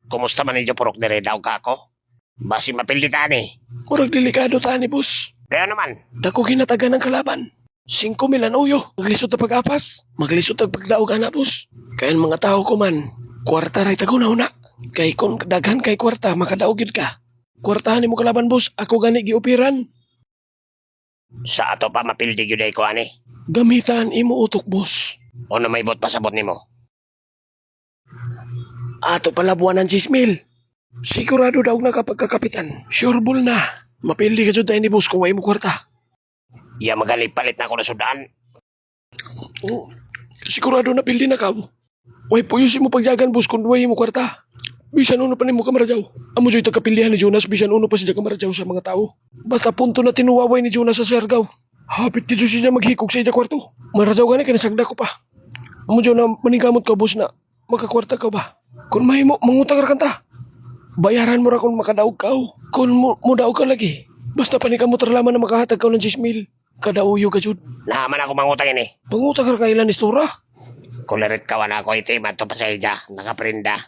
Kumusta man ninyo purok dire daw ka ako? Basi mapilditan eh. Murag delikado tani, boss. Kaya naman, Dako ginatagan ng kalaban. 5,000 ang uyo. Maglisod na pag-apas. Maglisod na pagdaog ana, boss. Kaya ang mga tao ko man, kwarta ray tagunaw na. Kay kung daghan kay kwarta, makadaog yun ka. Kwartahan mo kalaban, boss. Ako gani giupiran. sa ato pa mapildi yun ay ko ani. Gamitan imo utok, boss. O na may bot pasabot nimo. Ato pala buwan ng 10,000. Sigurado daw na kapag kakapitan. Sure bull na. Mapildi ka dyan tayo ni boss kung may mo kwarta. Iya magali palit na ako na sudaan. Oh, sigurado na pildi na ka. Way puyusin mo pagjagan, boss, kung way mo kwarta. Bisan uno pa ni mo kamarjaw. Amo dyan tagkapilihan ni Jonas, bisan uno pa siya kamarjaw sa mga tao. Basta punto na tinuwaway ni Jonas sa Siargao. Hapit dito siya maghikog sa iya kwarto. Marjaw gani, kinasagda ko pa. Amo dyan na manigamot ka, boss, na makakwarta ka ba? Kung may mo, mangutang kanta. Bayaran mo ra kung makadaog ka. Kung mo daog ka lagi. Basta panikamot ra lamang na makahatag ka ng 10,000. Kadauyo ka jud. Naman ako mangutang ini. Pangutang ka kailan istora. Kulirit kawan ako iti, mato pa sa iya, nakaprinda.